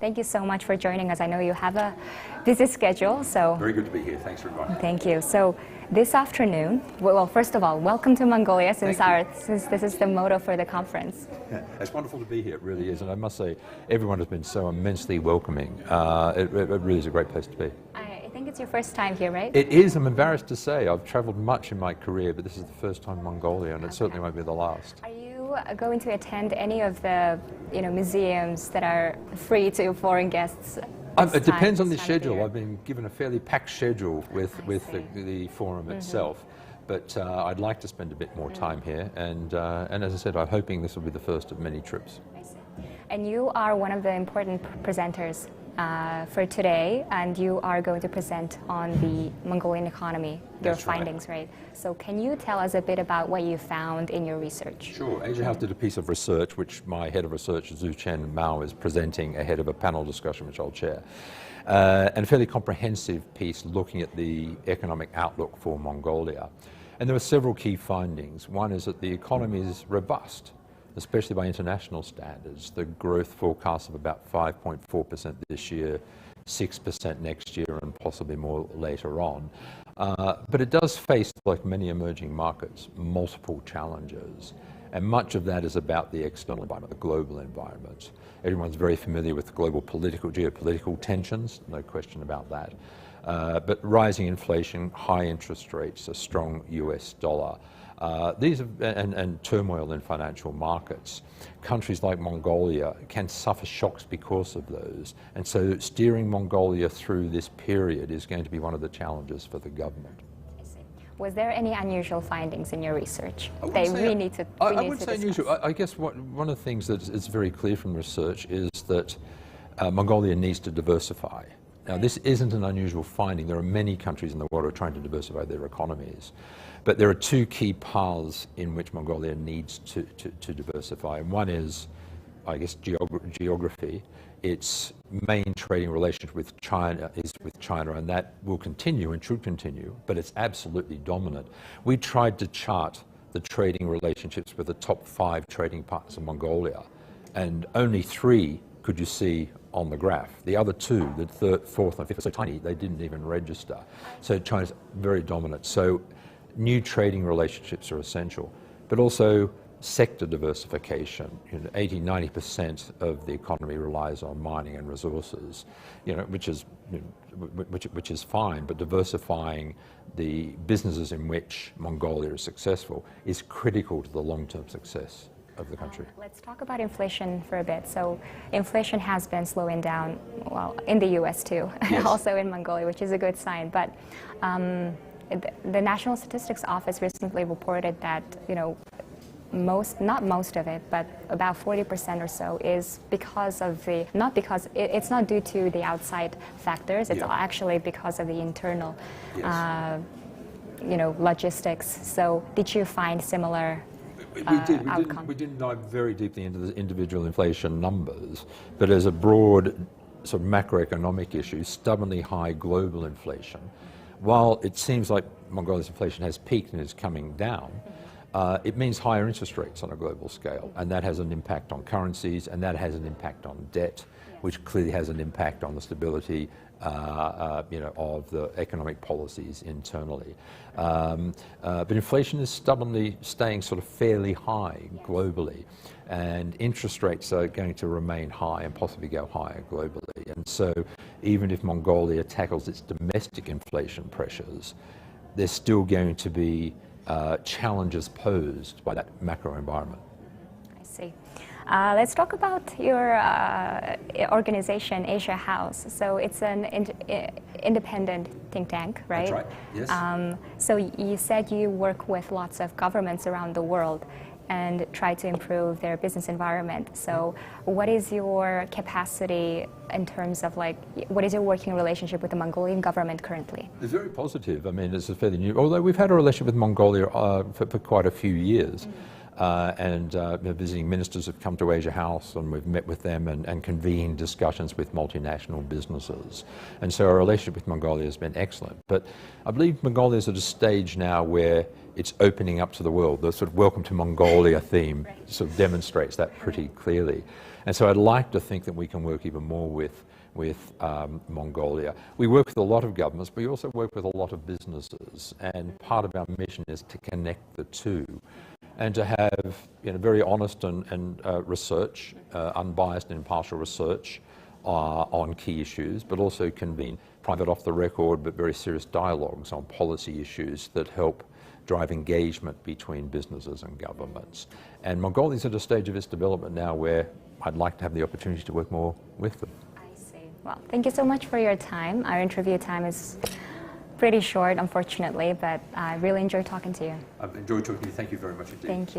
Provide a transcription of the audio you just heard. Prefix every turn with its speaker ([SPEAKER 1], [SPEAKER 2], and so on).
[SPEAKER 1] Thank you so much for joining us. I know you have a busy schedule, so...
[SPEAKER 2] Very good to be here. Thanks for inviting me.
[SPEAKER 1] Thank you. So this afternoon, well, first of all, welcome to Mongolia, since this is the motto for the conference.
[SPEAKER 2] Yeah, it's wonderful to be here, it really is. And I must say, everyone has been so immensely welcoming. It really is a great place to be.
[SPEAKER 1] I think it's your first time here, right?
[SPEAKER 2] It is. I'm embarrassed to say. I've traveled much in my career, but this is the first time in Mongolia, and it certainly won't be the last.
[SPEAKER 1] Are you going to attend any of the museums that are free to foreign guests?
[SPEAKER 2] It depends on the schedule. I've been given a fairly packed schedule with the forum itself, but I'd like to spend a bit more time here, and as I said, I'm hoping this will be the first of many trips.
[SPEAKER 1] I see. And you are one of the important presenters for today, and you are going to present on the Mongolian economy, your findings, right? So can you tell us a bit about what you found in your research?
[SPEAKER 2] Sure. Asia House did a piece of research which my head of research, Zhu Chen Mao, is presenting ahead of a panel discussion which I'll chair. And a fairly comprehensive piece looking at the economic outlook for Mongolia. And there were several key findings. One is that the economy is robust, especially by international standards. The growth forecast of about 5.4% this year, 6% next year, and possibly more later on. But it does face, like many emerging markets, multiple challenges. And much of that is about the external environment, the global environment. Everyone's very familiar with global geopolitical tensions, no question about that. But rising inflation, high interest rates, a strong US dollar, and turmoil in financial markets. Countries like Mongolia can suffer shocks because of those, and so steering Mongolia through this period is going to be one of the challenges for the government.
[SPEAKER 1] I see. Was there any unusual findings in your research
[SPEAKER 2] I wouldn't say unusual. I guess one of the things that is very clear from research is that Mongolia needs to diversify. Now, this isn't an unusual finding. There are many countries in the world who are trying to diversify their economies. But there are two key paths in which Mongolia needs to diversify. And one is, I guess, geography. Its main trading relationship with China is with China, and that will continue and should continue, but it's absolutely dominant. We tried to chart the trading relationships with the top 5 trading partners in Mongolia, and only 3 could you see on the graph. The other 2, the third, fourth and fifth, are so tiny they didn't even register. So China's very dominant. So new trading relationships are essential, but also sector diversification. 80–90% of the economy relies on mining and resources, which is fine. But diversifying the businesses in which Mongolia is successful is critical to the long-term success of the country.
[SPEAKER 1] Let's talk about inflation for a bit. So inflation has been slowing down, well, in the US too,
[SPEAKER 2] yes.
[SPEAKER 1] Also in Mongolia, which is a good sign. But the National Statistics Office recently reported that, not most of it, but about 40% or so is because of it's not due to the outside factors, it's actually because of the internal,
[SPEAKER 2] yes.
[SPEAKER 1] Logistics. So did you find similar outcome?
[SPEAKER 2] We didn't dive very deeply into the individual inflation numbers, but as a broad sort of macroeconomic issue, stubbornly high global inflation. While it seems like Mongolia's inflation has peaked and is coming down, it means higher interest rates on a global scale, and that has an impact on currencies, and that has an impact on debt, which clearly has an impact on the stability of the economic policies internally. But inflation is stubbornly staying sort of fairly high globally, and interest rates are going to remain high and possibly go higher globally. And so even if Mongolia tackles its domestic inflation pressures, there's still going to be challenges posed by that macro environment.
[SPEAKER 1] I see. Let's talk about your organization, Asia House. So it's an independent think tank, right?
[SPEAKER 2] That's right, yes.
[SPEAKER 1] So you said you work with lots of governments around the world and try to improve their business environment. So what is your capacity in terms of what is your working relationship with the Mongolian government currently?
[SPEAKER 2] It's very positive. I mean, it's a fairly new, although we've had a relationship with Mongolia for quite a few years. Visiting ministers have come to Asia House, and we've met with them and convened discussions with multinational businesses. And so our relationship with Mongolia has been excellent. But I believe Mongolia is at a stage now where it's opening up to the world. The sort of Welcome to Mongolia theme sort of demonstrates that pretty clearly. And so I'd like to think that we can work even more with Mongolia. We work with a lot of governments, but we also work with a lot of businesses, and part of our mission is to connect the two and to have very honest and research, unbiased and impartial research on key issues, but also convene private off-the-record but very serious dialogues on policy issues that help drive engagement between businesses and governments. And Mongolia's at a stage of its development now where I'd like to have the opportunity to work more with them.
[SPEAKER 1] I see. Well, thank you so much for your time. Our interview time is pretty short, unfortunately, but I really enjoyed talking to you.
[SPEAKER 2] I've enjoyed talking to you. Thank you very much indeed.
[SPEAKER 1] Thank you.